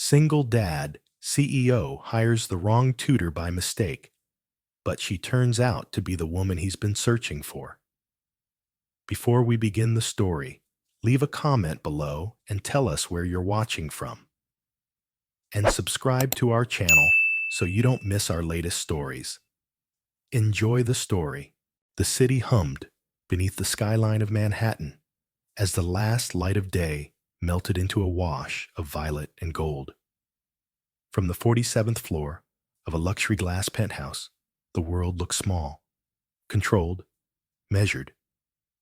Single dad, CEO hires the wrong tutor by mistake, but she turns out to be the woman he's been searching for. Before we begin the story, leave a comment below and tell us where you're watching from. And subscribe to our channel so you don't miss our latest stories. Enjoy the story. The city hummed beneath the skyline of Manhattan as the last light of day melted into a wash of violet and gold. From the 47th floor of a luxury glass penthouse, the world looked small, controlled, measured,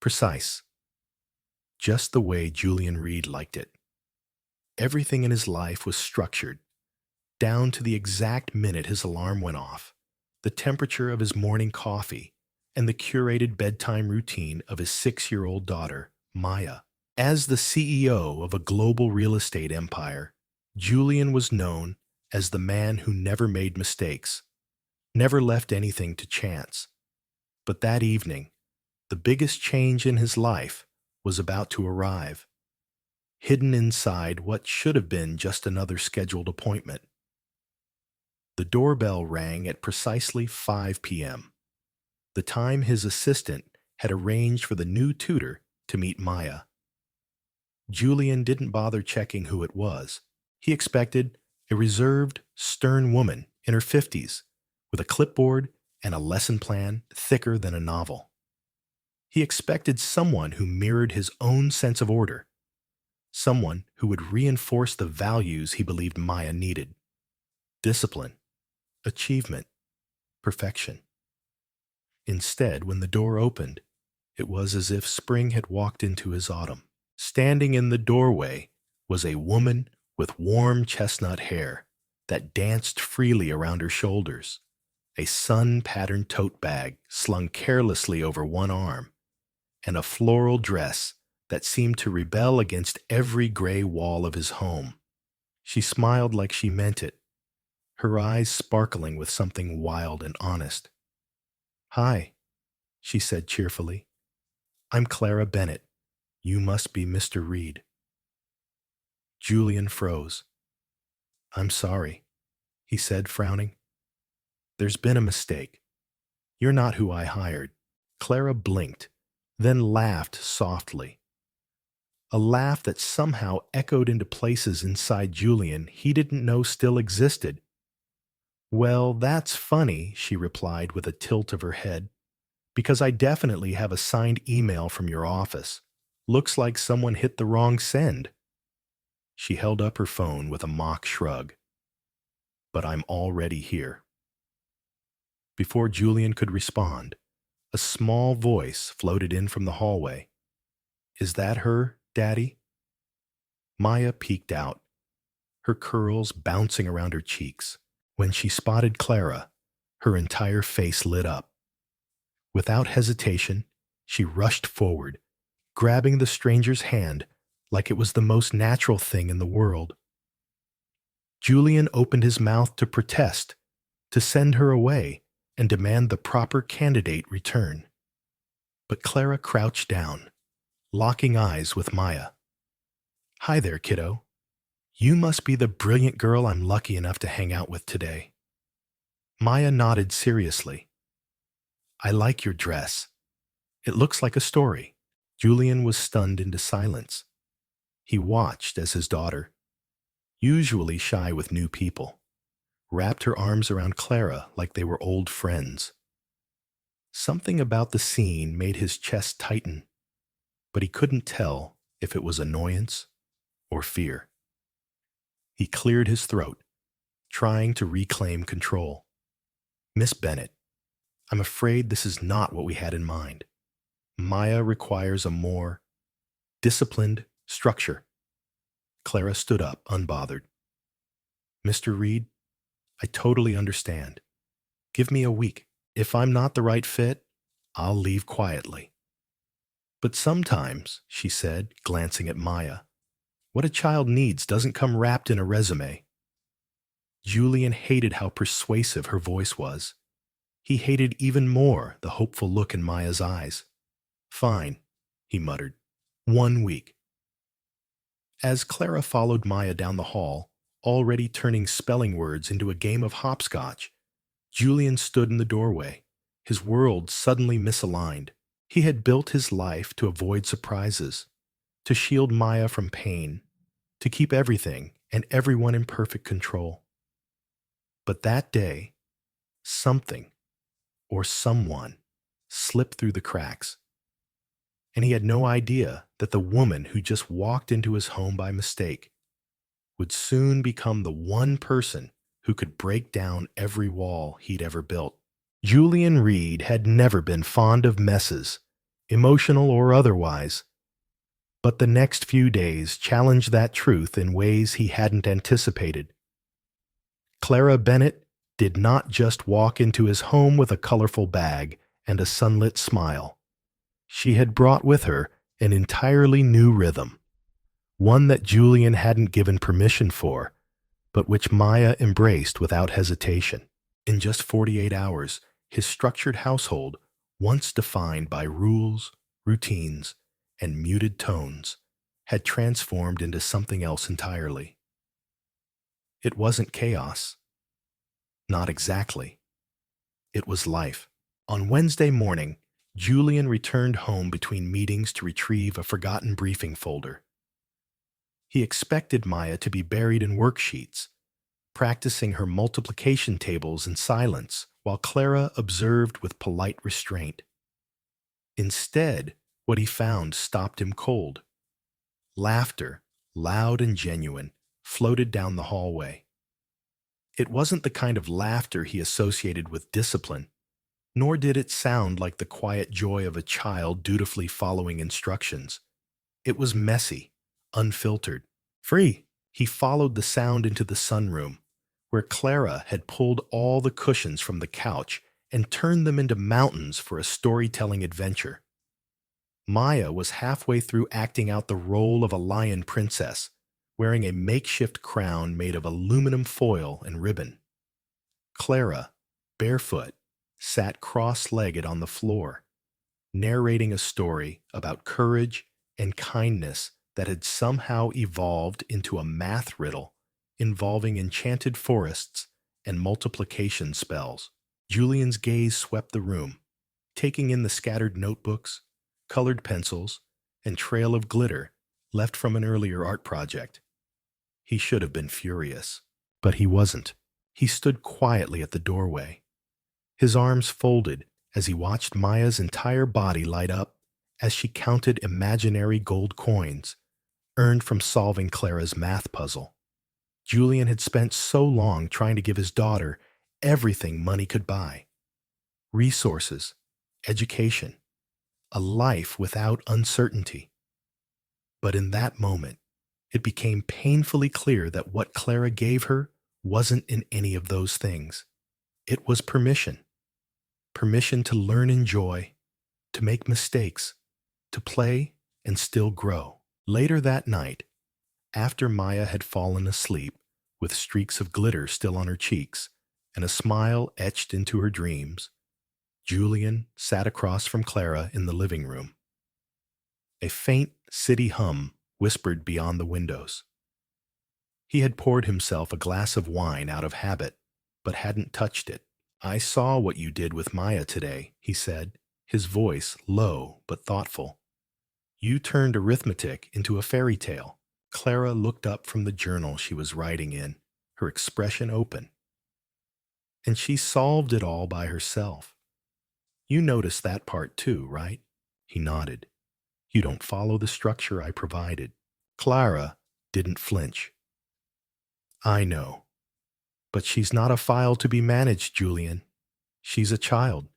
precise, just the way Julian Reed liked it. Everything in his life was structured, down to the exact minute his alarm went off, the temperature of his morning coffee, and the curated bedtime routine of his 6-year-old daughter, Maya. As the CEO of a global real estate empire, Julian was known as the man who never made mistakes, never left anything to chance. But that evening, the biggest change in his life was about to arrive, hidden inside what should have been just another scheduled appointment. The doorbell rang at precisely 5 p.m., the time his assistant had arranged for the new tutor to meet Maya. Julian didn't bother checking who it was. He expected a reserved, stern woman in her 50s with a clipboard and a lesson plan thicker than a novel. He expected someone who mirrored his own sense of order, someone who would reinforce the values he believed Maya needed: discipline, achievement, perfection. Instead, when the door opened, it was as if spring had walked into his autumn. Standing in the doorway was a woman with warm chestnut hair that danced freely around her shoulders, a sun-patterned tote bag slung carelessly over one arm, and a floral dress that seemed to rebel against every gray wall of his home. She smiled like she meant it, her eyes sparkling with something wild and honest. "Hi," she said cheerfully. "I'm Clara Bennett. You must be Mr. Reed." Julian froze. "I'm sorry," he said, frowning. "There's been a mistake. You're not who I hired." Clara blinked, then laughed softly. A laugh that somehow echoed into places inside Julian he didn't know still existed. "Well, that's funny," she replied with a tilt of her head, "because I definitely have a signed email from your office. Looks like someone hit the wrong send." She held up her phone with a mock shrug. "But I'm already here." Before Julian could respond, a small voice floated in from the hallway. "Is that her, Daddy?" Maya peeked out, her curls bouncing around her cheeks. When she spotted Clara, her entire face lit up. Without hesitation, she rushed forward, grabbing the stranger's hand like it was the most natural thing in the world. Julian opened his mouth to protest, to send her away and demand the proper candidate return. But Clara crouched down, locking eyes with Maya. "Hi there, kiddo. You must be the brilliant girl I'm lucky enough to hang out with today." Maya nodded seriously. "I like your dress. It looks like a story." Julian was stunned into silence. He watched as his daughter, usually shy with new people, wrapped her arms around Clara like they were old friends. Something about the scene made his chest tighten, but he couldn't tell if it was annoyance or fear. He cleared his throat, trying to reclaim control. "Miss Bennett, I'm afraid this is not what we had in mind. Maya requires a more disciplined structure." Clara stood up, unbothered. "Mr. Reed, I totally understand. Give me a week. If I'm not the right fit, I'll leave quietly." "But sometimes," she said, glancing at Maya, "what a child needs doesn't come wrapped in a resume." Julian hated how persuasive her voice was. He hated even more the hopeful look in Maya's eyes. "Fine," he muttered. "1 week." As Clara followed Maya down the hall, already turning spelling words into a game of hopscotch. Julian stood in the doorway, his world suddenly misaligned. He had built his life to avoid surprises, to shield Maya from pain, to keep everything and everyone in perfect control. But that day, something or someone slipped through the cracks, and he had no idea that the woman who just walked into his home by mistake would soon become the one person who could break down every wall he'd ever built. Julian Reed had never been fond of messes, emotional or otherwise, but the next few days challenged that truth in ways he hadn't anticipated. Clara Bennett did not just walk into his home with a colorful bag and a sunlit smile. She had brought with her an entirely new rhythm, one that Julian hadn't given permission for, but which Maya embraced without hesitation. In just 48 hours, his structured household, once defined by rules, routines, and muted tones, had transformed into something else entirely. It wasn't chaos. Not exactly. It was life. On Wednesday morning, Julian returned home between meetings to retrieve a forgotten briefing folder. He expected Maya to be buried in worksheets, practicing her multiplication tables in silence while Clara observed with polite restraint. Instead, what he found stopped him cold. Laughter, loud and genuine, floated down the hallway. It wasn't the kind of laughter he associated with discipline, nor did it sound like the quiet joy of a child dutifully following instructions. It was messy, unfiltered, free. He followed the sound into the sunroom, where Clara had pulled all the cushions from the couch and turned them into mountains for a storytelling adventure. Maya was halfway through acting out the role of a lion princess, wearing a makeshift crown made of aluminum foil and ribbon. Clara, barefoot, sat cross-legged on the floor, narrating a story about courage and kindness that had somehow evolved into a math riddle involving enchanted forests and multiplication spells. Julian's gaze swept the room, taking in the scattered notebooks, colored pencils, and trail of glitter left from an earlier art project. He should have been furious, but he wasn't. He stood quietly at the doorway, his arms folded as he watched Maya's entire body light up as she counted imaginary gold coins earned from solving Clara's math puzzle. Julian had spent so long trying to give his daughter everything money could buy: resources, education, a life without uncertainty. But in that moment, it became painfully clear that what Clara gave her wasn't in any of those things. It was permission. Permission to learn and joy, to make mistakes, to play and still grow. Later that night, after Maya had fallen asleep, with streaks of glitter still on her cheeks and a smile etched into her dreams, Julian sat across from Clara in the living room. A faint city hum whispered beyond the windows. He had poured himself a glass of wine out of habit, but hadn't touched it. "I saw what you did with Maya today," he said, his voice low but thoughtful. "You turned arithmetic into a fairy tale." Clara looked up from the journal she was writing in, her expression open. "And she solved it all by herself. You noticed that part too, right?" He nodded. "You don't follow the structure I provided." Clara didn't flinch. "I know. But she's not a file to be managed, Julian. She's a child.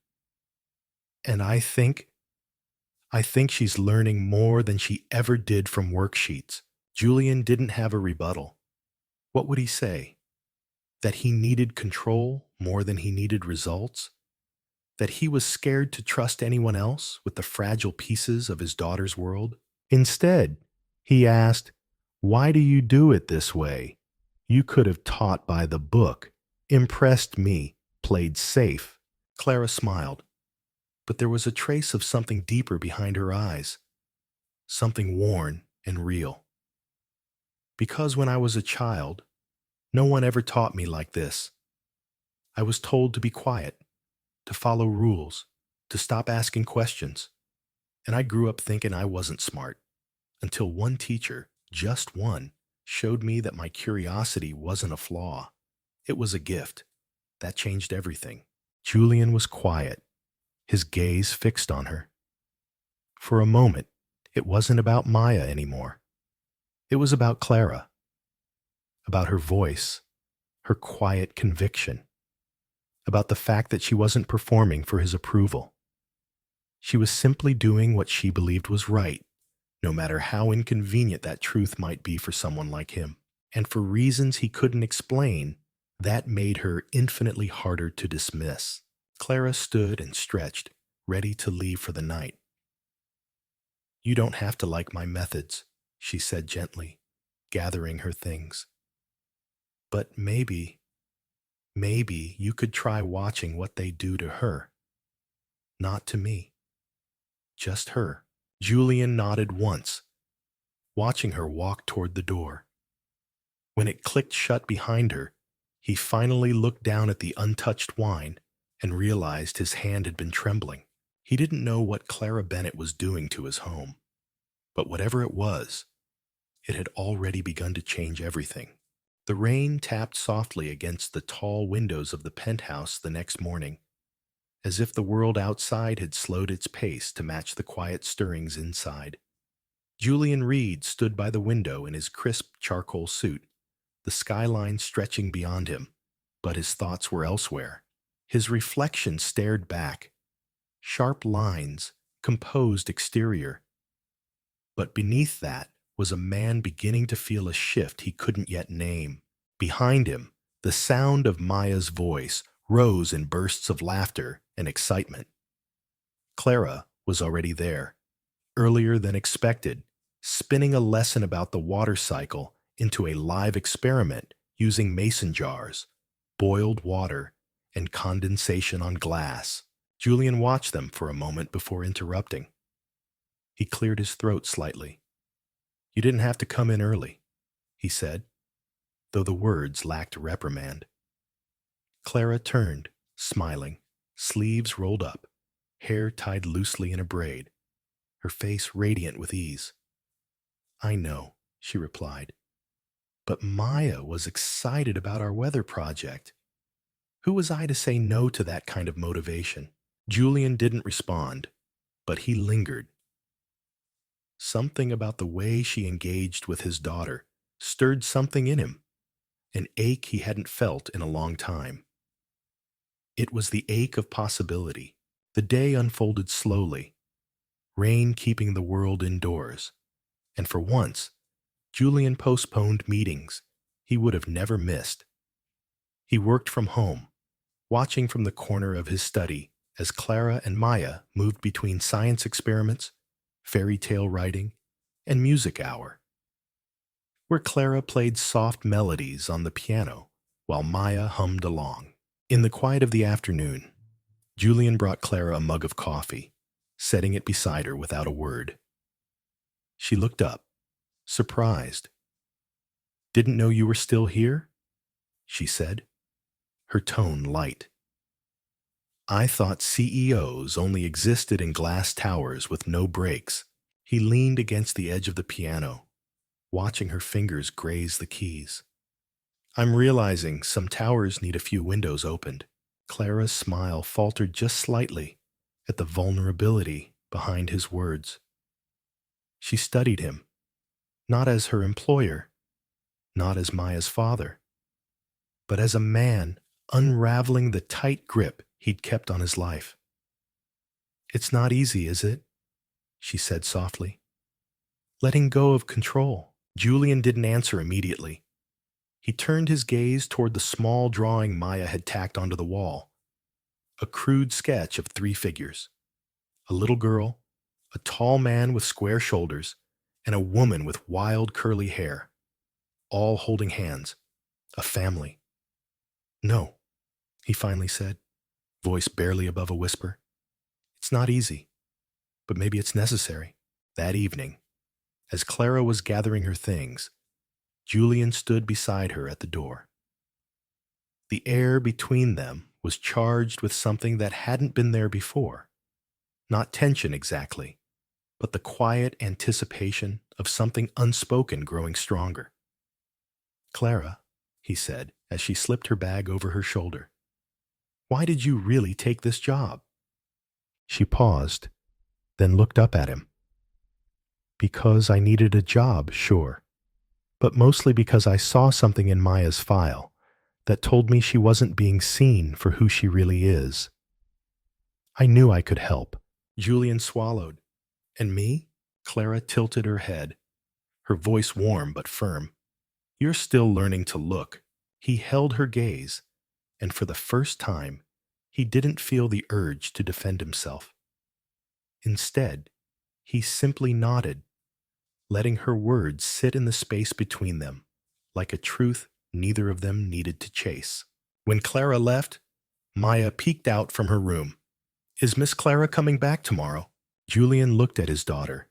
And I think she's learning more than she ever did from worksheets." Julian didn't have a rebuttal. What would he say? That he needed control more than he needed results? That he was scared to trust anyone else with the fragile pieces of his daughter's world? Instead, he asked, "Why do you do it this way? You could have taught by the book, impressed me, played safe." Clara smiled, but there was a trace of something deeper behind her eyes, something worn and real. "Because when I was a child, No one ever taught me like this. I was told to be quiet, to follow rules, to stop asking questions. And I grew up thinking I wasn't smart until one teacher, just one, showed me that my curiosity wasn't a flaw. It was a gift. That changed everything. Julian was quiet, his gaze fixed on her. For a moment, it wasn't about Maya anymore. It was about Clara, about her voice, her quiet conviction, about the fact that she wasn't performing for his approval. She was simply doing what she believed was right, no matter how inconvenient that truth might be for someone like him. And for reasons he couldn't explain, that made her infinitely harder to dismiss. Clara stood and stretched, ready to leave for the night. "You don't have to like my methods," she said gently, gathering her things. "But maybe you could try watching what they do to her. Not to me. Just her." Julian nodded once, watching her walk toward the door. When it clicked shut behind her, he finally looked down at the untouched wine and realized his hand had been trembling. He didn't know what Clara Bennett was doing to his home, but whatever it was, it had already begun to change everything. The rain tapped softly against the tall windows of the penthouse the next morning, as if the world outside had slowed its pace to match the quiet stirrings inside. Julian Reed stood by the window in his crisp charcoal suit, the skyline stretching beyond him, but his thoughts were elsewhere. His reflection stared back, sharp lines, composed exterior. But beneath that was a man beginning to feel a shift he couldn't yet name. Behind him, the sound of Maya's voice rose in bursts of laughter and excitement. Clara was already there, earlier than expected, spinning a lesson about the water cycle into a live experiment using mason jars, boiled water, and condensation on glass. Julian watched them for a moment before interrupting. He cleared his throat slightly. "You didn't have to come in early," he said, though the words lacked reprimand. Clara turned, smiling, sleeves rolled up, hair tied loosely in a braid, her face radiant with ease. "I know," she replied, "but Maya was excited about our weather project. Who was I to say no to that kind of motivation?" Julian didn't respond, but he lingered. Something about the way she engaged with his daughter stirred something in him, an ache he hadn't felt in a long time. It was the ache of possibility. The day unfolded slowly, rain keeping the world indoors, and for once, Julian postponed meetings he would have never missed. He worked from home, watching from the corner of his study as Clara and Maya moved between science experiments, fairy tale writing, and music hour, where Clara played soft melodies on the piano while Maya hummed along. In the quiet of the afternoon, Julian brought Clara a mug of coffee, setting it beside her without a word. She looked up, surprised. "Didn't know you were still here?" she said, her tone light. "I thought CEOs only existed in glass towers with no brakes." He leaned against the edge of the piano, watching her fingers graze the keys. "I'm realizing some towers need a few windows opened." Clara's smile faltered just slightly at the vulnerability behind his words. She studied him, not as her employer, not as Maya's father, but as a man unraveling the tight grip he'd kept on his life. "It's not easy, is it?" she said softly. "Letting go of control." Julian didn't answer immediately. He turned his gaze toward the small drawing Maya had tacked onto the wall, a crude sketch of 3 figures: a little girl, a tall man with square shoulders, and a woman with wild curly hair, all holding hands, a family. "No," he finally said, voice barely above a whisper. "It's not easy, but maybe it's necessary." That evening, as Clara was gathering her things, Julian stood beside her at the door. The air between them was charged with something that hadn't been there before. Not tension exactly, but the quiet anticipation of something unspoken growing stronger. "Clara," he said as she slipped her bag over her shoulder, "why did you really take this job?" She paused, then looked up at him. "Because I needed a job, sure, but mostly because I saw something in Maya's file that told me she wasn't being seen for who she really is. I knew I could help." Julian swallowed. "And me?" Clara tilted her head, her voice warm but firm. "You're still learning to look." He held her gaze, and for the first time, he didn't feel the urge to defend himself. Instead, he simply nodded, letting her words sit in the space between them, like a truth neither of them needed to chase. When Clara left, Maya peeked out from her room. "Is Miss Clara coming back tomorrow?" Julian looked at his daughter,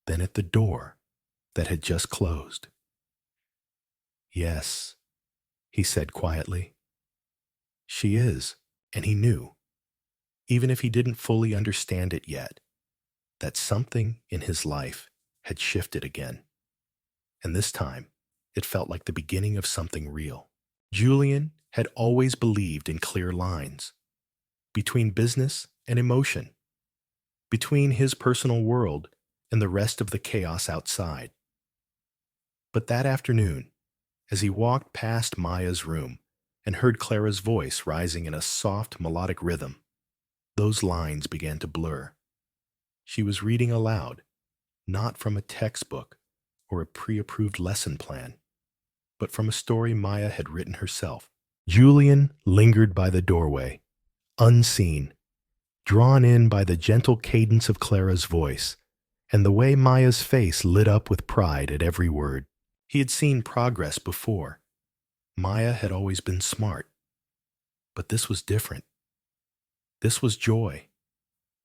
then at the door that had just closed. "Yes," he said quietly. "She is," and he knew, even if he didn't fully understand it yet, that something in his life had shifted again. And this time, it felt like the beginning of something real. Julian had always believed in clear lines between business and emotion, between his personal world and the rest of the chaos outside. But that afternoon, as he walked past Maya's room and heard Clara's voice rising in a soft, melodic rhythm, those lines began to blur. She was reading aloud, not from a textbook or a pre-approved lesson plan, but from a story Maya had written herself. Julian lingered by the doorway, unseen, drawn in by the gentle cadence of Clara's voice and the way Maya's face lit up with pride at every word. He had seen progress before. Maya had always been smart. But this was different. This was joy.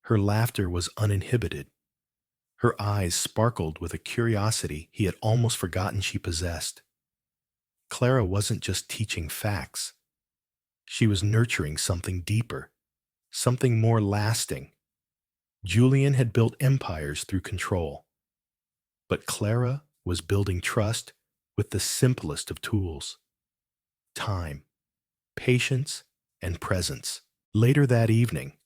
Her laughter was uninhibited. Her eyes sparkled with a curiosity he had almost forgotten she possessed. Clara wasn't just teaching facts. She was nurturing something deeper, something more lasting. Julian had built empires through control, but Clara was building trust with the simplest of tools: time, patience, and presence. Later that evening,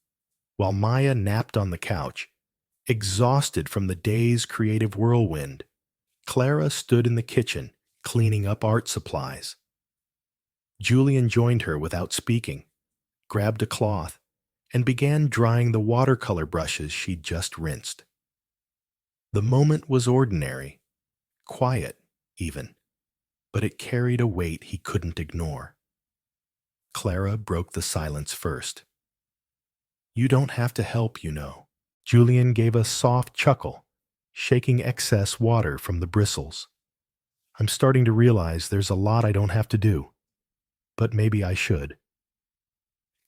while Maya napped on the couch, exhausted from the day's creative whirlwind, Clara stood in the kitchen cleaning up art supplies. Julian joined her without speaking, grabbed a cloth, and began drying the watercolor brushes she'd just rinsed. The moment was ordinary, quiet even, but it carried a weight he couldn't ignore. Clara broke the silence first. "You don't have to help, you know." Julian gave a soft chuckle, shaking excess water from the bristles. "I'm starting to realize there's a lot I don't have to do, but maybe I should."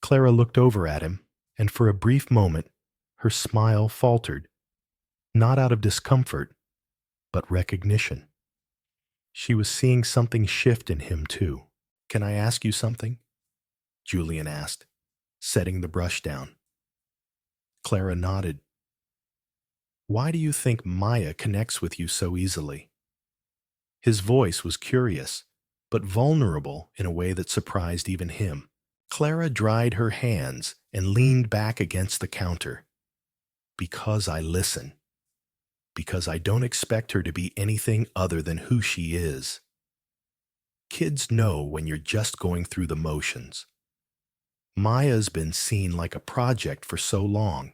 Clara looked over at him, and for a brief moment, her smile faltered, not out of discomfort, but recognition. She was seeing something shift in him, too. "Can I ask you something?" Julian asked, setting the brush down. Clara nodded. "Why do you think Maya connects with you so easily?" His voice was curious, but vulnerable in a way that surprised even him. Clara dried her hands and leaned back against the counter. "Because I listen. Because I don't expect her to be anything other than who she is. Kids know when you're just going through the motions. Maya's been seen like a project for so long.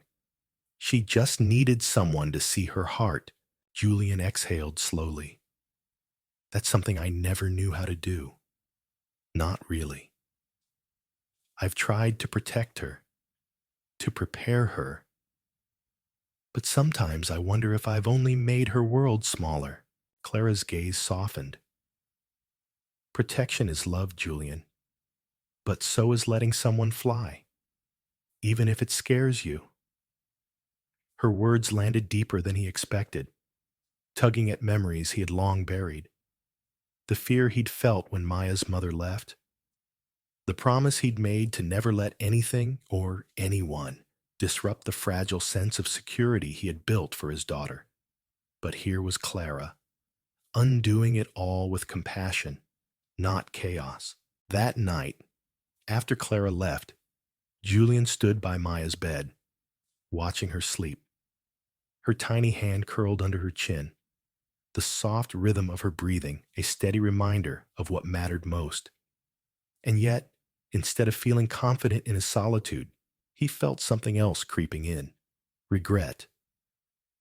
She just needed someone to see her heart." Julian exhaled slowly. "That's something I never knew how to do. Not really. I've tried to protect her, to prepare her. But sometimes I wonder if I've only made her world smaller." Clara's gaze softened. "Protection is love, Julian, but so is letting someone fly, even if it scares you." Her words landed deeper than he expected, tugging at memories he had long buried. The fear he'd felt when Maya's mother left, The promise he'd made to never let anything or anyone disrupt the fragile sense of security he had built for his daughter. But here was Clara, undoing it all with compassion, not chaos. That night, after Clara left, Julian stood by Maya's bed, watching her sleep, her tiny hand curled under her chin, the soft rhythm of her breathing a steady reminder of what mattered most. And yet, instead of feeling confident in his solitude, he felt something else creeping in. Regret.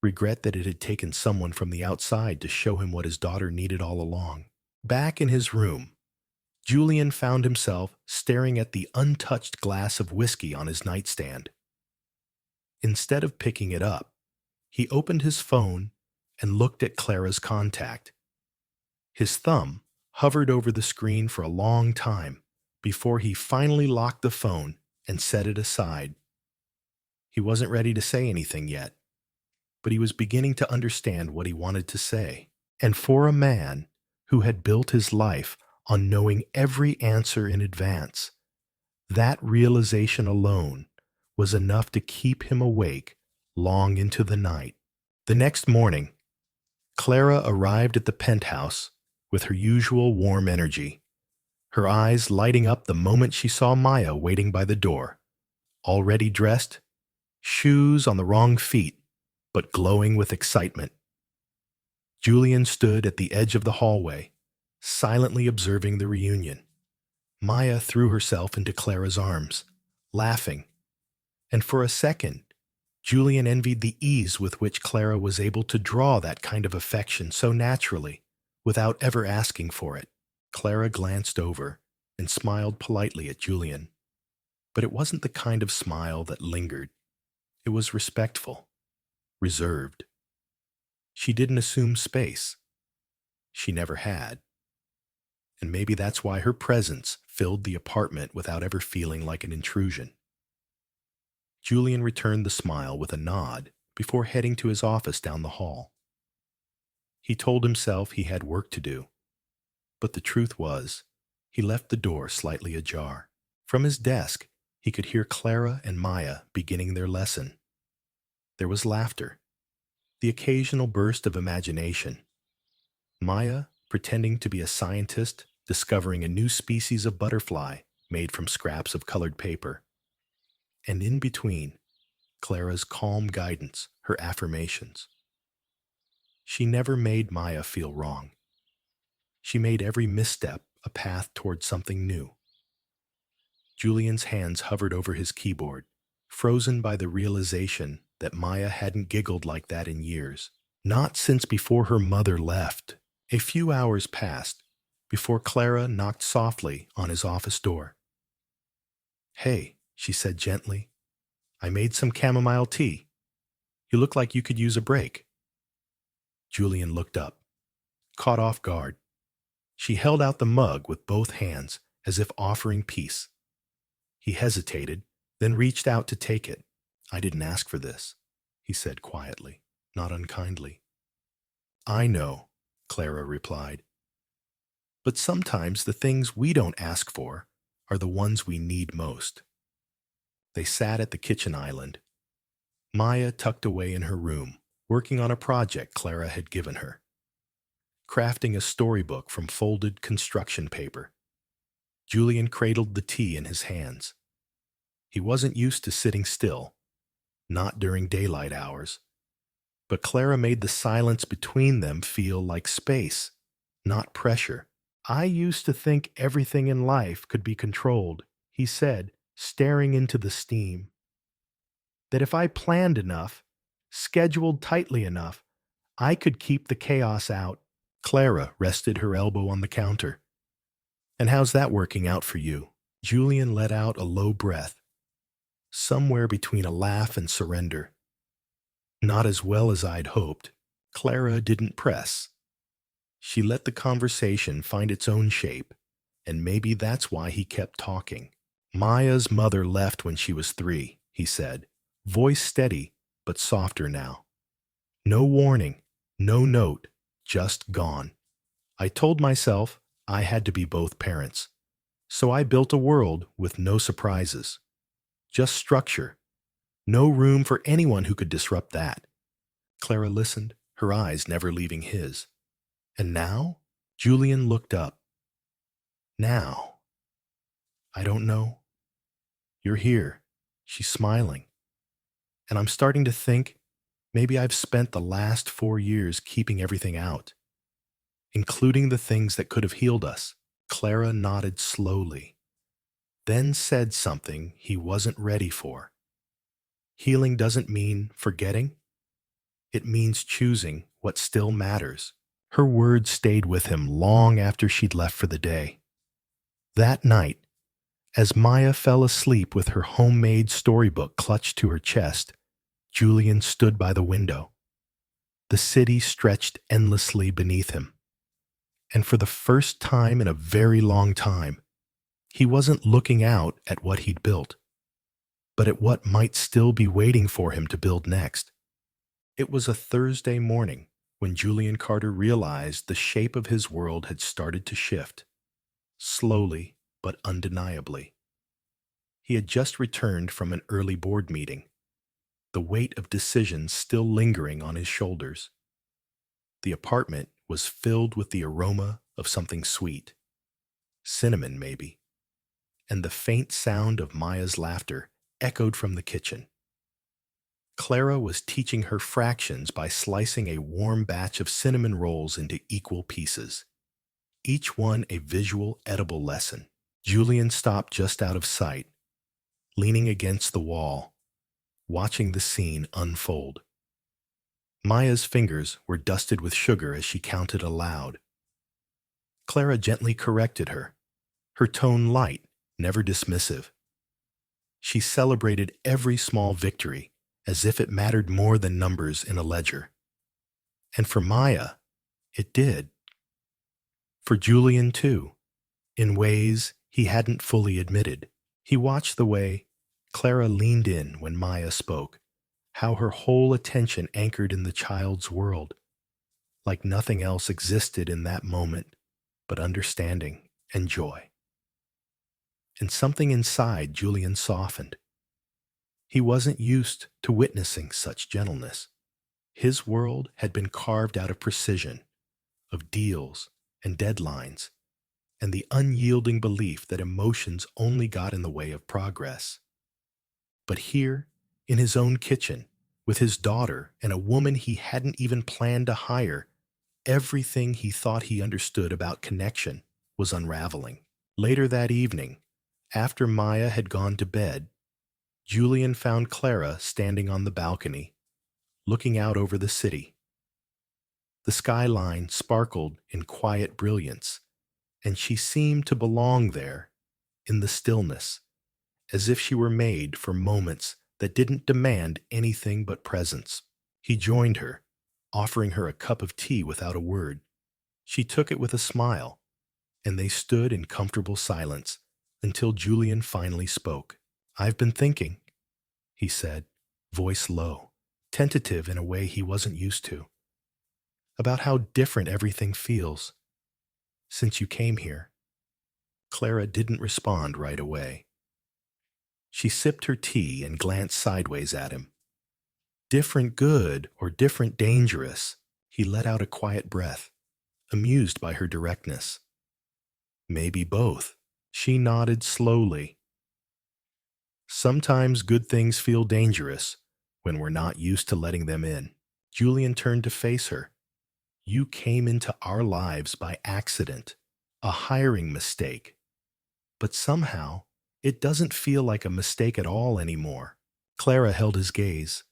Regret that it had taken someone from the outside to show him what his daughter needed all along. Back in his room, Julian found himself staring at the untouched glass of whiskey on his nightstand. Instead of picking it up, he opened his phone and looked at Clara's contact. His thumb hovered over the screen for a long time before he finally locked the phone and set it aside. He wasn't ready to say anything yet, but he was beginning to understand what he wanted to say. And for a man who had built his life on knowing every answer in advance, that realization alone was enough to keep him awake long into the night. The next morning, Clara arrived at the penthouse with her usual warm energy, her eyes lighting up the moment she saw Maya waiting by the door, already dressed, shoes on the wrong feet, but glowing with excitement. Julian stood at the edge of the hallway, silently observing the reunion. Maya threw herself into Clara's arms, laughing, and for a second, Julian envied the ease with which Clara was able to draw that kind of affection so naturally, without ever asking for it. Clara glanced over and smiled politely at Julian, but it wasn't the kind of smile that lingered. It was respectful, reserved. She didn't assume space. She never had. And maybe that's why her presence filled the apartment without ever feeling like an intrusion. Julian returned the smile with a nod before heading to his office down the hall. He told himself he had work to do, but the truth was, he left the door slightly ajar. From his desk, he could hear Clara and Maya beginning their lesson. There was laughter, the occasional burst of imagination. Maya pretending to be a scientist discovering a new species of butterfly made from scraps of colored paper. And in between, Clara's calm guidance, her affirmations. She never made Maya feel wrong. She made every misstep a path toward something new. Julian's hands hovered over his keyboard, frozen by the realization that Maya hadn't giggled like that in years. Not since before her mother left. A few hours passed before Clara knocked softly on his office door. "Hey," she said gently, "I made some chamomile tea. You look like you could use a break." Julian looked up, caught off guard. She held out the mug with both hands as if offering peace. He hesitated, then reached out to take it. "I didn't ask for this," he said quietly, not unkindly. "I know," Clara replied. "But sometimes the things we don't ask for are the ones we need most." They sat at the kitchen island, Maya tucked away in her room, working on a project Clara had given her, crafting a storybook from folded construction paper. Julian cradled the tea in his hands. He wasn't used to sitting still, not during daylight hours, but Clara made the silence between them feel like space, not pressure. "I used to think everything in life could be controlled," he said, staring into the steam. "That if I planned enough, scheduled tightly enough, I could keep the chaos out." Clara rested her elbow on the counter. "And how's that working out for you?" Julian let out a low breath, somewhere between a laugh and surrender. "Not as well as I'd hoped." Clara didn't press. She let the conversation find its own shape, and maybe that's why he kept talking. "Maya's mother left when she was 3, he said, voice steady but softer now. "No warning, no note, just gone. I told myself I had to be both parents. So I built a world with no surprises, just structure, no room for anyone who could disrupt that. Clara listened, her eyes never leaving his. And now? Julian looked up. Now? I don't know. You're here. She's smiling. And I'm starting to think maybe I've spent the last 4 years keeping everything out, including the things that could have healed us. Clara nodded slowly, then said something he wasn't ready for. Healing doesn't mean forgetting. It means choosing what still matters. Her words stayed with him long after she'd left for the day. That night, as Maya fell asleep with her homemade storybook clutched to her chest, Julian stood by the window. The city stretched endlessly beneath him. And for the first time in a very long time, he wasn't looking out at what he'd built, but at what might still be waiting for him to build next. It was a Thursday morning when Julian Carter realized the shape of his world had started to shift, slowly but undeniably. He had just returned from an early board meeting, the weight of decisions still lingering on his shoulders. The apartment was filled with the aroma of something sweet, cinnamon maybe, and the faint sound of Maya's laughter echoed from the kitchen. Clara was teaching her fractions by slicing a warm batch of cinnamon rolls into equal pieces, each one a visual, edible lesson. Julian stopped just out of sight, leaning against the wall, watching the scene unfold. Maya's fingers were dusted with sugar as she counted aloud. Clara gently corrected her, her tone light, never dismissive. She celebrated every small victory as if it mattered more than numbers in a ledger. And for Maya, it did. For Julian, too, in ways he hadn't fully admitted. He watched the way Clara leaned in when Maya spoke, how her whole attention anchored in the child's world, like nothing else existed in that moment but understanding and joy. And something inside Julian softened. He wasn't used to witnessing such gentleness. His world had been carved out of precision, of deals and deadlines, and the unyielding belief that emotions only got in the way of progress. But here, in his own kitchen, with his daughter and a woman he hadn't even planned to hire, everything he thought he understood about connection was unraveling. Later that evening, after Maya had gone to bed, Julian found Clara standing on the balcony, looking out over the city. The skyline sparkled in quiet brilliance, and she seemed to belong there, in the stillness, as if she were made for moments that didn't demand anything but presence. He joined her, offering her a cup of tea without a word. She took it with a smile, and they stood in comfortable silence until Julian finally spoke. "I've been thinking," he said, voice low, tentative in a way he wasn't used to, "about how different everything feels since you came here." Clara didn't respond right away. She sipped her tea and glanced sideways at him. "Different good or different dangerous?" He let out a quiet breath, amused by her directness. "Maybe both." She nodded slowly. "Sometimes good things feel dangerous when we're not used to letting them in." Julian turned to face her. "You came into our lives by accident, a hiring mistake. But somehow, it doesn't feel like a mistake at all anymore." Clara held his gaze.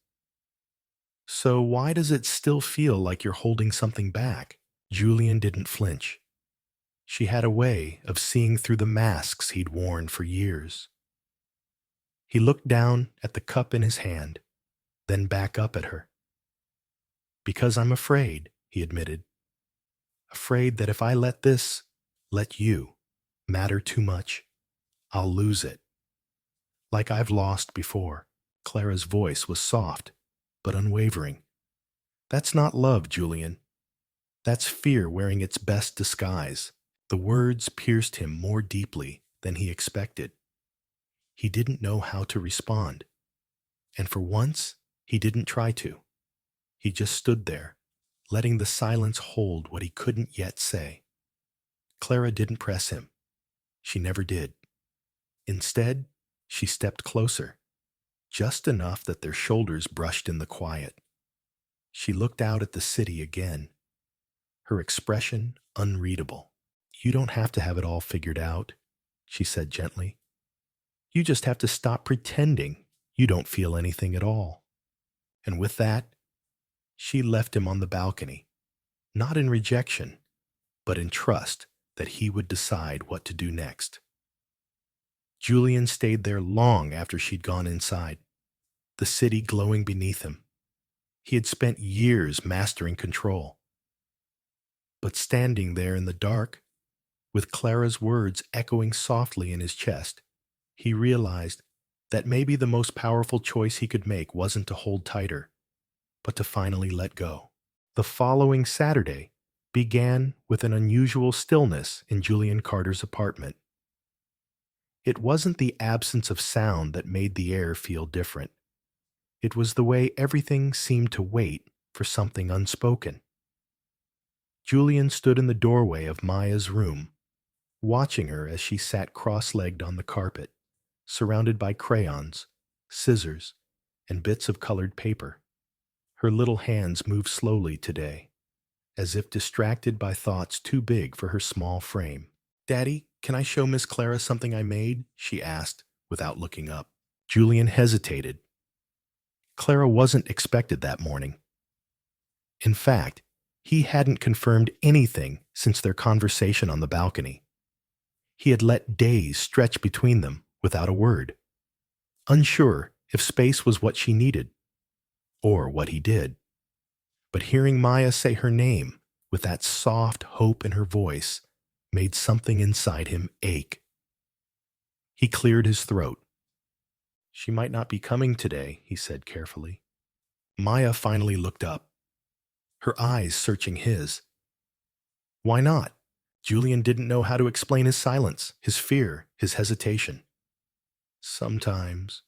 "So why does it still feel like you're holding something back?" Julian didn't flinch. She had a way of seeing through the masks he'd worn for years. He looked down at the cup in his hand, then back up at her. "Because I'm afraid," he admitted. "Afraid that if I let you, matter too much, I'll lose it. Like I've lost before." Clara's voice was soft, but unwavering. "That's not love, Julian. That's fear wearing its best disguise." The words pierced him more deeply than he expected. He didn't know how to respond, and for once, he didn't try to. He just stood there, letting the silence hold what he couldn't yet say. Clara didn't press him. She never did. Instead, she stepped closer, just enough that their shoulders brushed in the quiet. She looked out at the city again, her expression unreadable. "You don't have to have it all figured out," she said gently. "You just have to stop pretending you don't feel anything at all." And with that, she left him on the balcony, not in rejection, but in trust that he would decide what to do next. Julian stayed there long after she'd gone inside, the city glowing beneath him. He had spent years mastering control. But standing there in the dark, with Clara's words echoing softly in his chest, he realized that maybe the most powerful choice he could make wasn't to hold tighter, but to finally let go. The following Saturday began with an unusual stillness in Julian Carter's apartment. It wasn't the absence of sound that made the air feel different. It was the way everything seemed to wait for something unspoken. Julian stood in the doorway of Maya's room, watching her as she sat cross-legged on the carpet, surrounded by crayons, scissors, and bits of colored paper. Her little hands moved slowly today, as if distracted by thoughts too big for her small frame. "Daddy, can I show Miss Clara something I made?" she asked, without looking up. Julian hesitated. Clara wasn't expected that morning. In fact, he hadn't confirmed anything since their conversation on the balcony. He had let days stretch between them without a word, unsure if space was what she needed, or what he did. But hearing Maya say her name with that soft hope in her voice made something inside him ache. He cleared his throat. "She might not be coming today," he said carefully. Maya finally looked up, her eyes searching his. Why not? Julian didn't know how to explain his silence, his fear, his hesitation. "Sometimes.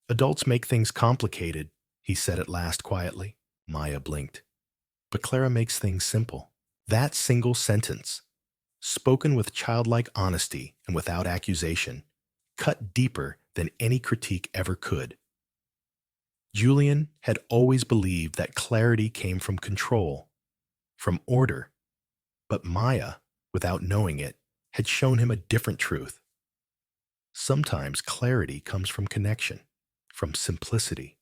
Adults make things complicated," he said at last quietly. Maya blinked. "But Clara makes things simple." That single sentence, spoken with childlike honesty and without accusation, cut deeper than any critique ever could. Julian had always believed that clarity came from control, from order, but Maya, without knowing it, had shown him a different truth. Sometimes clarity comes from connection, from simplicity,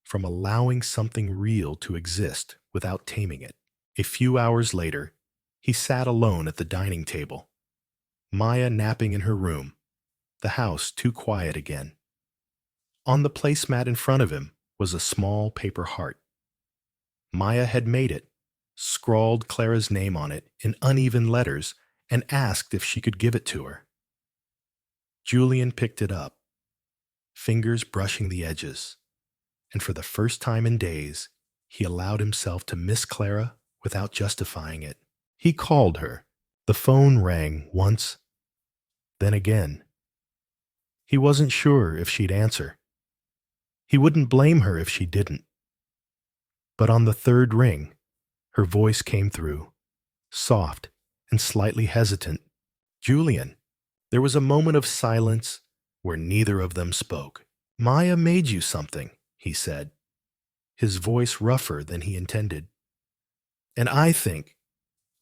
from allowing something real to exist without taming it. A few hours later, he sat alone at the dining table, Maya napping in her room, the house too quiet again. On the placemat in front of him was a small paper heart. Maya had made it, scrawled Clara's name on it in uneven letters, and asked if she could give it to her. Julian picked it up, fingers brushing the edges, and for the first time in days, he allowed himself to miss Clara without justifying it. He called her. The phone rang once, then again. He wasn't sure if she'd answer. He wouldn't blame her if she didn't. But on the third ring, her voice came through, soft and slightly hesitant. "Julian." There was a moment of silence where neither of them spoke. "Maya made you something," he said, his voice rougher than he intended. "And I think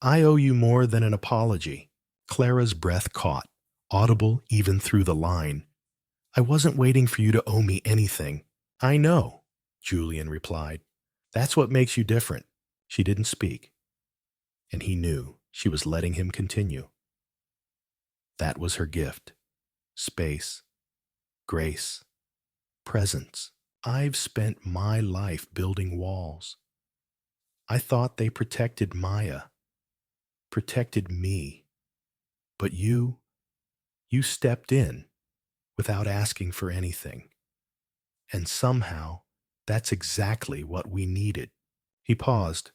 I owe you more than an apology." Clara's breath caught, audible even through the line. "I wasn't waiting for you to owe me anything." "I know," Julian replied. "That's what makes you different." She didn't speak, and he knew she was letting him continue. That was her gift. Space, grace, presence. "I've spent my life building walls. I thought they protected Maya, protected me. But you stepped in without asking for anything. And somehow, that's exactly what we needed." He paused.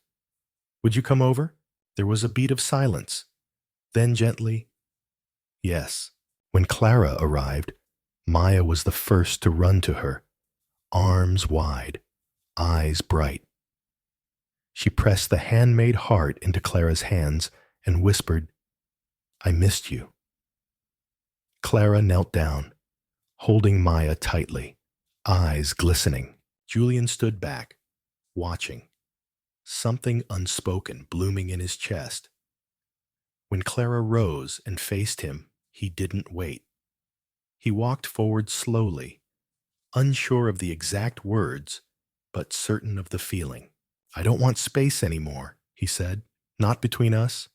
"Would you come over?" There was a beat of silence. Then gently, "Yes, When Clara arrived, Maya was the first to run to her, arms wide, eyes bright. She pressed the handmade heart into Clara's hands and whispered, "I missed you." Clara knelt down, holding Maya tightly, eyes glistening. Julian stood back, watching, something unspoken blooming in his chest. When Clara rose and faced him, he didn't wait. He walked forward slowly, unsure of the exact words, but certain of the feeling. "I don't want space anymore," he said. "Not between us,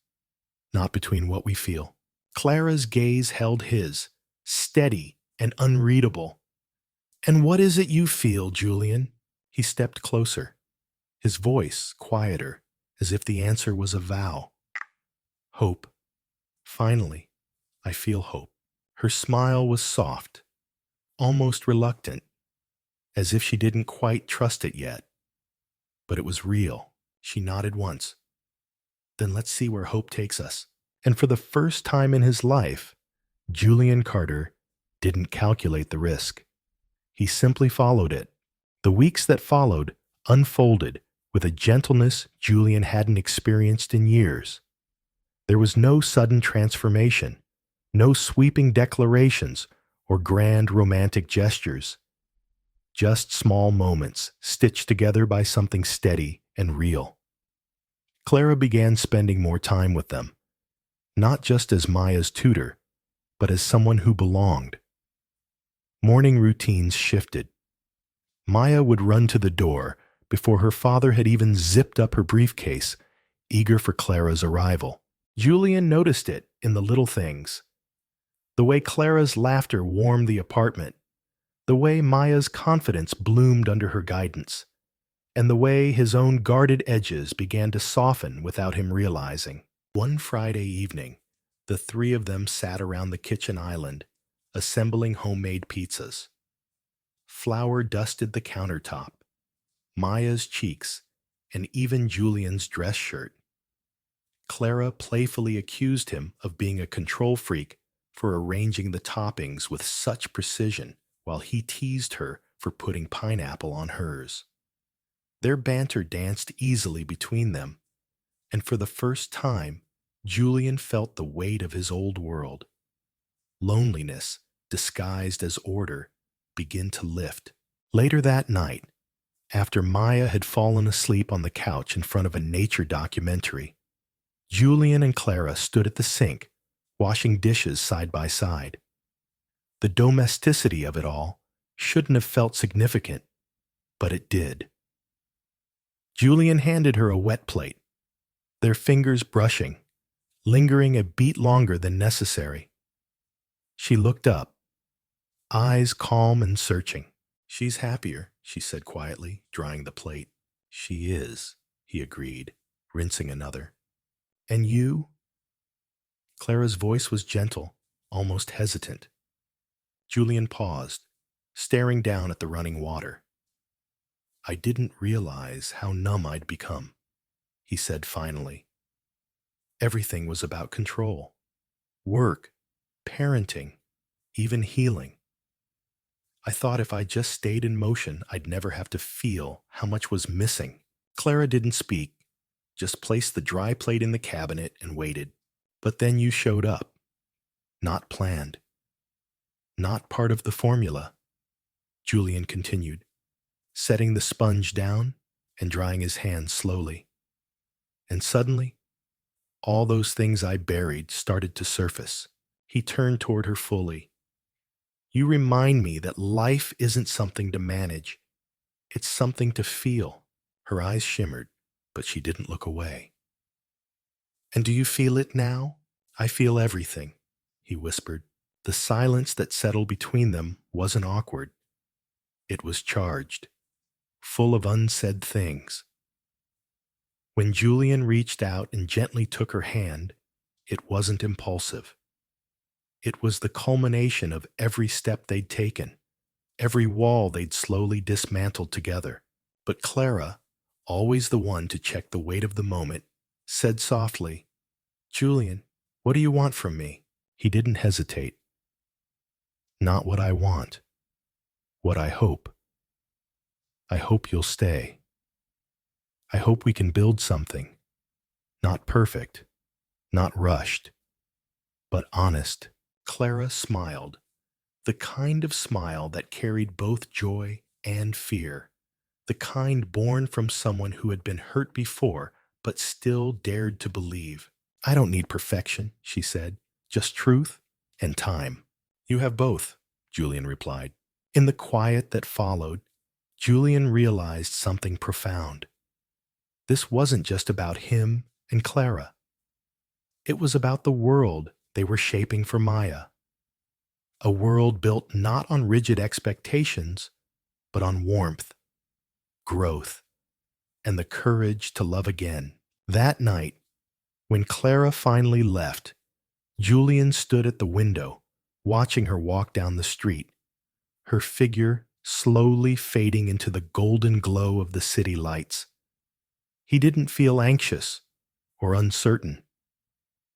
not between what we feel." Clara's gaze held his, steady and unreadable. "And what is it you feel, Julian?" He stepped closer, his voice quieter, as if the answer was a vow. "Hope. Finally, I feel hope." Her smile was soft, almost reluctant, as if she didn't quite trust it yet. But it was real. She nodded once. "Then let's see where hope takes us." And for the first time in his life, Julian Carter didn't calculate the risk. He simply followed it. The weeks that followed unfolded with a gentleness Julian hadn't experienced in years. There was no sudden transformation, no sweeping declarations or grand romantic gestures. Just small moments stitched together by something steady and real. Clara began spending more time with them, not just as Maya's tutor, but as someone who belonged. Morning routines shifted. Maya would run to the door before her father had even zipped up her briefcase, eager for Clara's arrival. Julian noticed it in the little things. The way Clara's laughter warmed the apartment, the way Maya's confidence bloomed under her guidance, and the way his own guarded edges began to soften without him realizing. One Friday evening, the three of them sat around the kitchen island, assembling homemade pizzas. Flour dusted the countertop, Maya's cheeks, and even Julian's dress shirt. Clara playfully accused him of being a control freak for arranging the toppings with such precision, while he teased her for putting pineapple on hers. Their banter danced easily between them, and for the first time, Julian felt the weight of his old world. Loneliness, disguised as order, begin to lift. Later that night, after Maya had fallen asleep on the couch in front of a nature documentary, Julian and Clara stood at the sink, washing dishes side by side. The domesticity of it all shouldn't have felt significant, but it did. Julian handed her a wet plate, their fingers brushing, lingering a beat longer than necessary. She looked up, eyes calm and searching. "She's happier," she said quietly, drying the plate. "She is," he agreed, rinsing another. "And you?" Clara's voice was gentle, almost hesitant. Julian paused, staring down at the running water. "I didn't realize how numb I'd become," he said finally. Everything was about control. Work, parenting, even healing. I thought if I just stayed in motion, I'd never have to feel how much was missing. Clara didn't speak, just placed the dry plate in the cabinet and waited. "But then you showed up. Not planned. Not part of the formula," Julian continued, setting the sponge down and drying his hands slowly. "And suddenly, all those things I buried started to surface." He turned toward her fully. "You remind me that life isn't something to manage. It's something to feel." Her eyes shimmered, but she didn't look away. "And do you feel it now?" "I feel everything," he whispered. The silence that settled between them wasn't awkward. It was charged, full of unsaid things. When Julian reached out and gently took her hand, it wasn't impulsive. It was the culmination of every step they'd taken, every wall they'd slowly dismantled together. But Clara, always the one to check the weight of the moment, said softly, "Julian, what do you want from me?" He didn't hesitate. Not what I want. What I hope. I hope you'll stay. I hope we can build something. Not perfect. Not rushed. But honest. Clara smiled. The kind of smile that carried both joy and fear. The kind born from someone who had been hurt before, but still dared to believe. I don't need perfection, she said. Just truth and time. You have both, Julian replied. In the quiet that followed, Julian realized something profound. This wasn't just about him and Clara. It was about the world they were shaping for Maya. A world built not on rigid expectations, but on warmth, growth, and the courage to love again. That night, when Clara finally left, Julian stood at the window, watching her walk down the street, her figure slowly fading into the golden glow of the city lights. He didn't feel anxious or uncertain.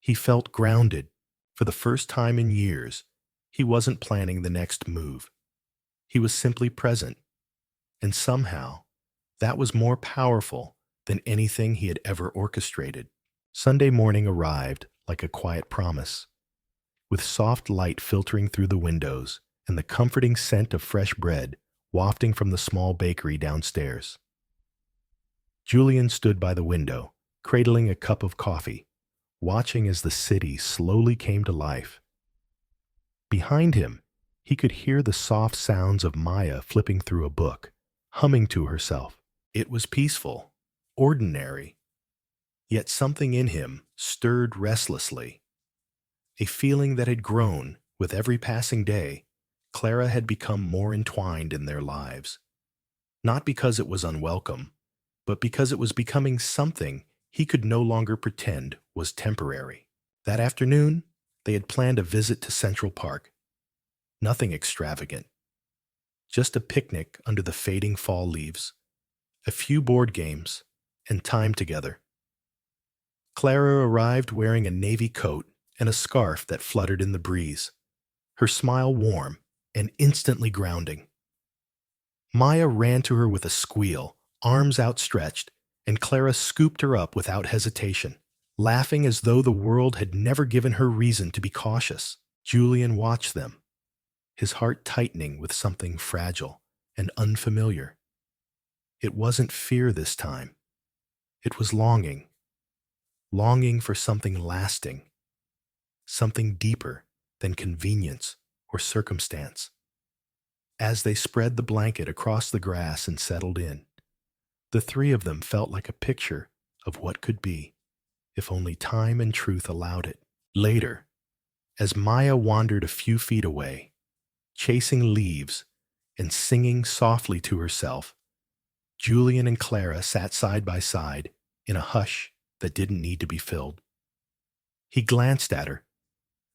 He felt grounded. For the first time in years, he wasn't planning the next move. He was simply present. And somehow, that was more powerful than anything he had ever orchestrated. Sunday morning arrived like a quiet promise, with soft light filtering through the windows and the comforting scent of fresh bread wafting from the small bakery downstairs. Julian stood by the window, cradling a cup of coffee, watching as the city slowly came to life. Behind him, he could hear the soft sounds of Maya flipping through a book, humming to herself. It was peaceful, ordinary, yet something in him stirred restlessly. A feeling that had grown with every passing day. Clara had become more entwined in their lives. Not because it was unwelcome, but because it was becoming something he could no longer pretend was temporary. That afternoon, they had planned a visit to Central Park. Nothing extravagant. Just a picnic under the fading fall leaves, a few board games, and time together. Clara arrived wearing a navy coat and a scarf that fluttered in the breeze, her smile warm and instantly grounding. Maya ran to her with a squeal, arms outstretched, and Clara scooped her up without hesitation, laughing as though the world had never given her reason to be cautious. Julian watched them, his heart tightening with something fragile and unfamiliar. It wasn't fear this time. It was longing. Longing for something lasting, something deeper than convenience or circumstance. As they spread the blanket across the grass and settled in, the three of them felt like a picture of what could be, if only time and truth allowed it. Later, as Maya wandered a few feet away, chasing leaves and singing softly to herself, Julian and Clara sat side by side in a hush that didn't need to be filled. He glanced at her,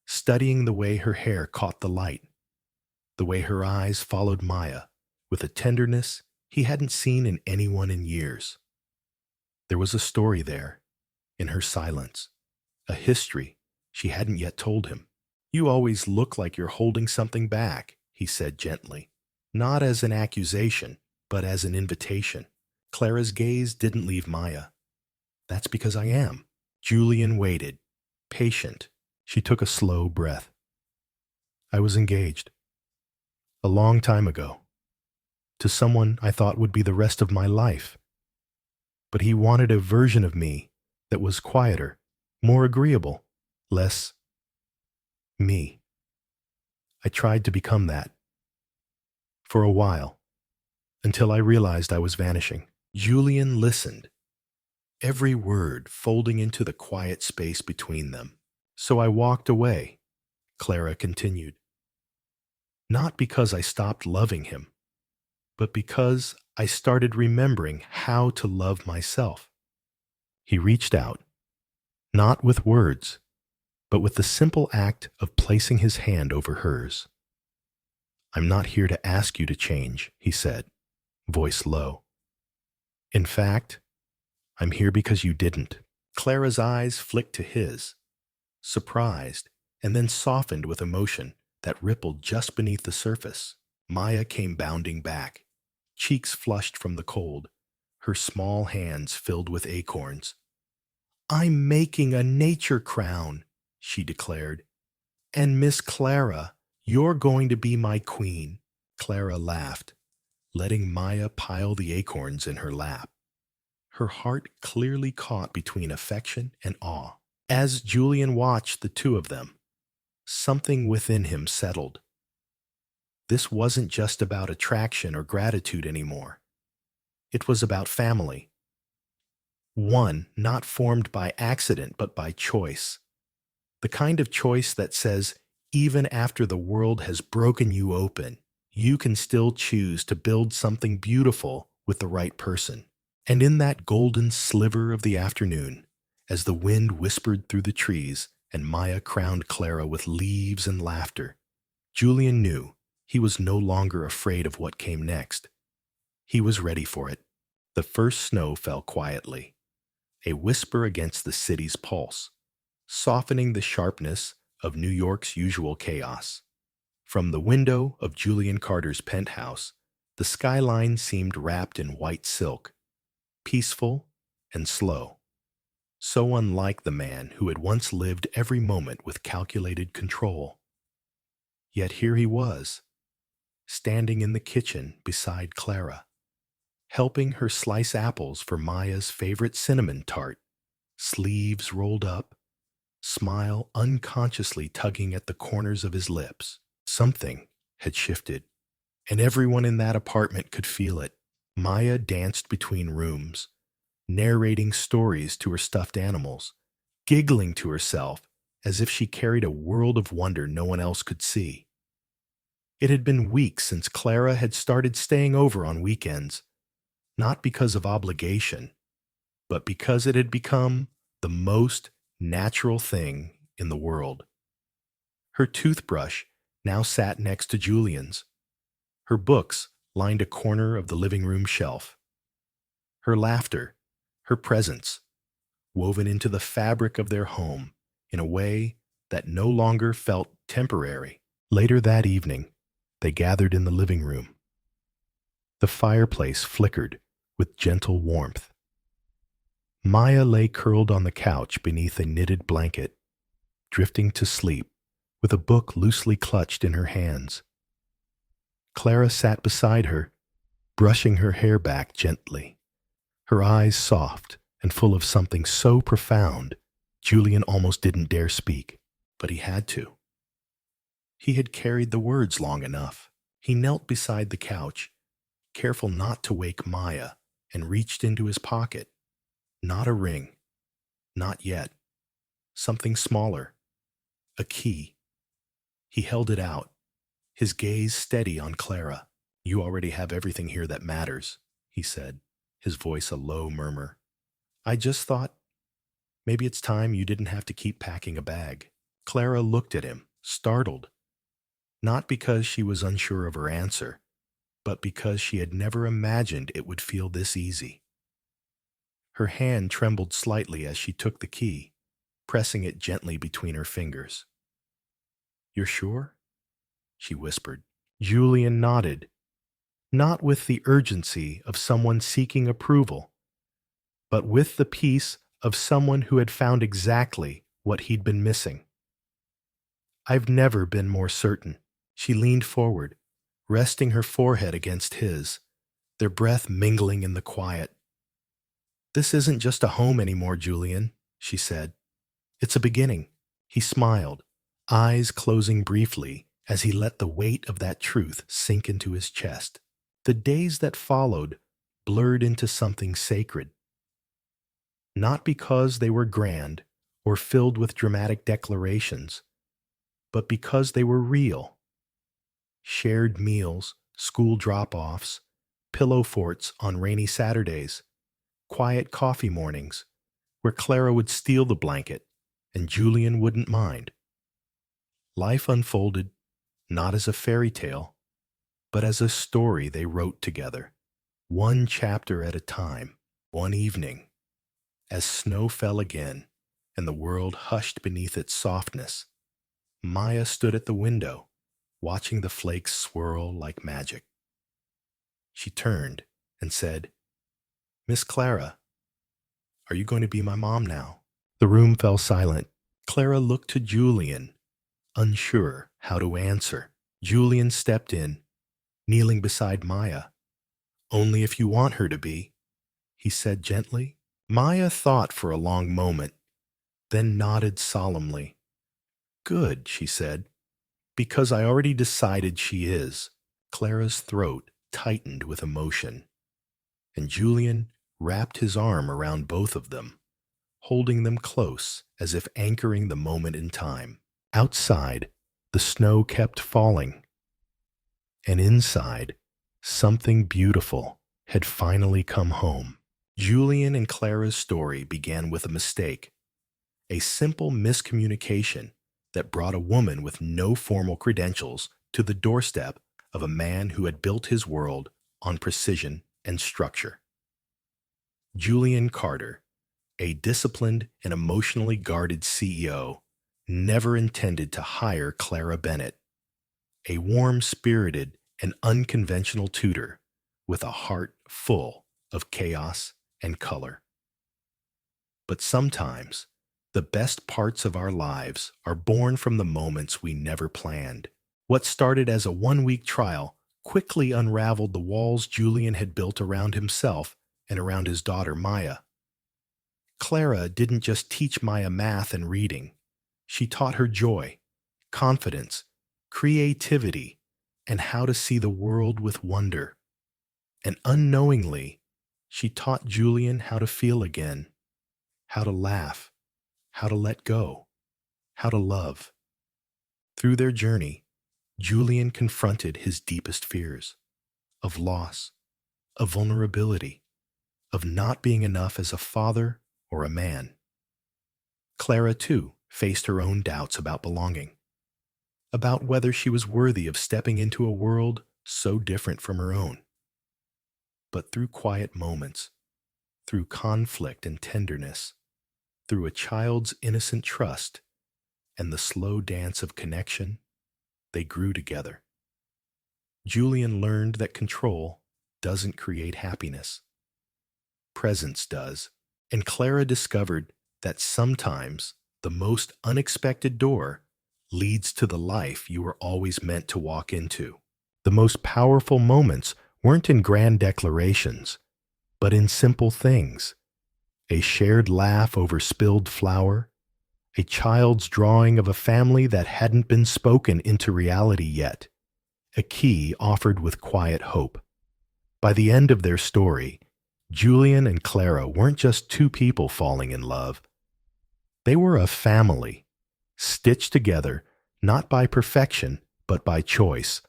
studying the way her hair caught the light, the way her eyes followed Maya with a tenderness he hadn't seen in anyone in years. There was a story there, in her silence, a history she hadn't yet told him. "You always look like you're holding something back," he said gently, not as an accusation, but as an invitation. Clara's gaze didn't leave Maya. "That's because I am." Julian waited, patient. She took a slow breath. "I was engaged. A long time ago. To someone I thought would be the rest of my life. But he wanted a version of me that was quieter, more agreeable, less me. I tried to become that. For a while, until I realized I was vanishing." Julian listened, every word folding into the quiet space between them. "So I walked away," Clara continued. "Not because I stopped loving him, but because I started remembering how to love myself." He reached out, not with words, but with the simple act of placing his hand over hers. "I'm not here to ask you to change," he said, voice low. "In fact, I'm here because you didn't." Clara's eyes flicked to his, surprised, and then softened with emotion. that rippled just beneath the surface. Maya came bounding back, cheeks flushed from the cold, her small hands filled with acorns. "I'm making a nature crown," she declared. "And Miss Clara, you're going to be my queen." Clara laughed, letting Maya pile the acorns in her lap, her heart clearly caught between affection and awe. As Julian watched the two of them, something within him settled. This wasn't just about attraction or gratitude anymore. It was about family. One not formed by accident but by choice. The kind of choice that says, even after the world has broken you open, you can still choose to build something beautiful with the right person. And in that golden sliver of the afternoon, as the wind whispered through the trees and Maya crowned Clara with leaves and laughter, Julian knew he was no longer afraid of what came next. He was ready for it. The first snow fell quietly, a whisper against the city's pulse, softening the sharpness of New York's usual chaos. From the window of Julian Carter's penthouse, the skyline seemed wrapped in white silk, peaceful and slow, so unlike the man who had once lived every moment with calculated control. Yet here he was, standing in the kitchen beside Clara, helping her slice apples for Maya's favorite cinnamon tart, sleeves rolled up, smile unconsciously tugging at the corners of his lips. Something had shifted, and everyone in that apartment could feel it. Maya danced between rooms, narrating stories to her stuffed animals, giggling to herself as if she carried a world of wonder no one else could see. It had been weeks since Clara had started staying over on weekends, not because of obligation, but because it had become the most natural thing in the world. Her toothbrush now sat next to Julian's. Her books lined a corner of the living room shelf. Her laughter, her presence, woven into the fabric of their home in a way that no longer felt temporary. Later that evening, they gathered in the living room. The fireplace flickered with gentle warmth. Maya lay curled on the couch beneath a knitted blanket, drifting to sleep with a book loosely clutched in her hands. Clara sat beside her, brushing her hair back gently, her eyes soft and full of something so profound Julian almost didn't dare speak, but he had to. He had carried the words long enough. He knelt beside the couch, careful not to wake Maya, and reached into his pocket. Not a ring. Not yet. Something smaller. A key. He held it out, his gaze steady on Clara. "You already have everything here that matters," he said, his voice a low murmur. "I just thought maybe it's time you didn't have to keep packing a bag." Clara looked at him, startled, not because she was unsure of her answer, but because she had never imagined it would feel this easy. Her hand trembled slightly as she took the key, pressing it gently between her fingers. "You're sure?" she whispered. Julian nodded, not with the urgency of someone seeking approval, but with the peace of someone who had found exactly what he'd been missing. "I've never been more certain." She leaned forward, resting her forehead against his, their breath mingling in the quiet. "This isn't just a home anymore, Julian," she said. "It's a beginning." He smiled, eyes closing briefly as he let the weight of that truth sink into his chest. The days that followed blurred into something sacred. Not because they were grand or filled with dramatic declarations, but because they were real. Shared meals, school drop-offs, pillow forts on rainy Saturdays, quiet coffee mornings, where Clara would steal the blanket and Julian wouldn't mind. Life unfolded not as a fairy tale, but as a story they wrote together, one chapter at a time. One evening, as snow fell again and the world hushed beneath its softness, Maya stood at the window, watching the flakes swirl like magic. She turned and said, "Miss Clara, are you going to be my mom now?" The room fell silent. Clara looked to Julian, unsure how to answer. Julian stepped in, kneeling beside Maya. "Only if you want her to be," he said gently. Maya thought for a long moment, then nodded solemnly. "Good," she said, "because I already decided she is." Clara's throat tightened with emotion, and Julian wrapped his arm around both of them, holding them close as if anchoring the moment in time. Outside, the snow kept falling, and inside, something beautiful had finally come home. Julian and Clara's story began with a mistake, a simple miscommunication that brought a woman with no formal credentials to the doorstep of a man who had built his world on precision and structure. Julian Carter, a disciplined and emotionally guarded CEO, never intended to hire Clara Bennett, a warm-spirited and unconventional tutor with a heart full of chaos and color. But sometimes, the best parts of our lives are born from the moments we never planned. What started as a one-week trial quickly unraveled the walls Julian had built around himself and around his daughter Maya. Clara didn't just teach Maya math and reading. She taught her joy, confidence, creativity, and how to see the world with wonder. And unknowingly, she taught Julian how to feel again, how to laugh, how to let go, how to love. Through their journey, Julian confronted his deepest fears of loss, of vulnerability, of not being enough as a father or a man. Clara, too, faced her own doubts about belonging, about whether she was worthy of stepping into a world so different from her own. But through quiet moments, through conflict and tenderness, through a child's innocent trust and the slow dance of connection, they grew together. Julian learned that control doesn't create happiness. Presence does, and Clara discovered that sometimes the most unexpected door leads to the life you were always meant to walk into. The most powerful moments weren't in grand declarations, but in simple things. A shared laugh over spilled flour, a child's drawing of a family that hadn't been spoken into reality yet, a key offered with quiet hope. By the end of their story, Julian and Clara weren't just two people falling in love. They were a family, stitched together not by perfection, but by choice,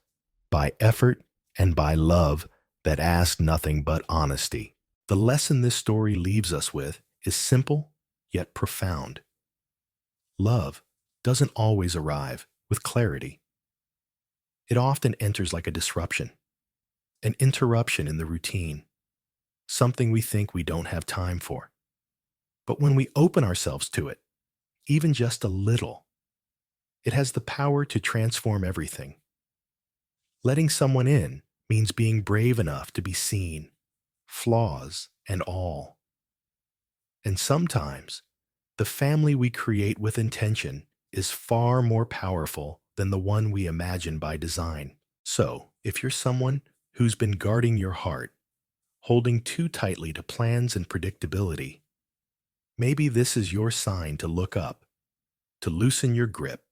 by effort, and by love that asked nothing but honesty. The lesson this story leaves us with is simple yet profound. Love doesn't always arrive with clarity. It often enters like a disruption, an interruption in the routine, something we think we don't have time for. But when we open ourselves to it, even just a little, it has the power to transform everything. Letting someone in means being brave enough to be seen, flaws and all. And sometimes, the family we create with intention is far more powerful than the one we imagine by design. So, if you're someone who's been guarding your heart, holding too tightly to plans and predictability, maybe this is your sign to look up, to loosen your grip,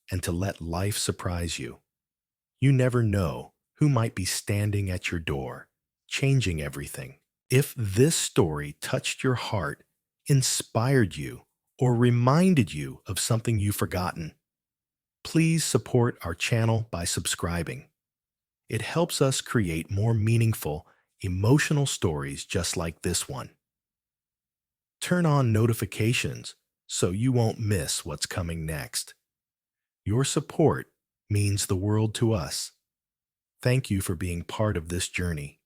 and to let life surprise you. You never know who might be standing at your door, changing everything. If this story touched your heart, inspired you, or reminded you of something you've forgotten, please support our channel by subscribing. It helps us create more meaningful, emotional stories just like this one. Turn on notifications so you won't miss what's coming next. Your support means the world to us. Thank you for being part of this journey.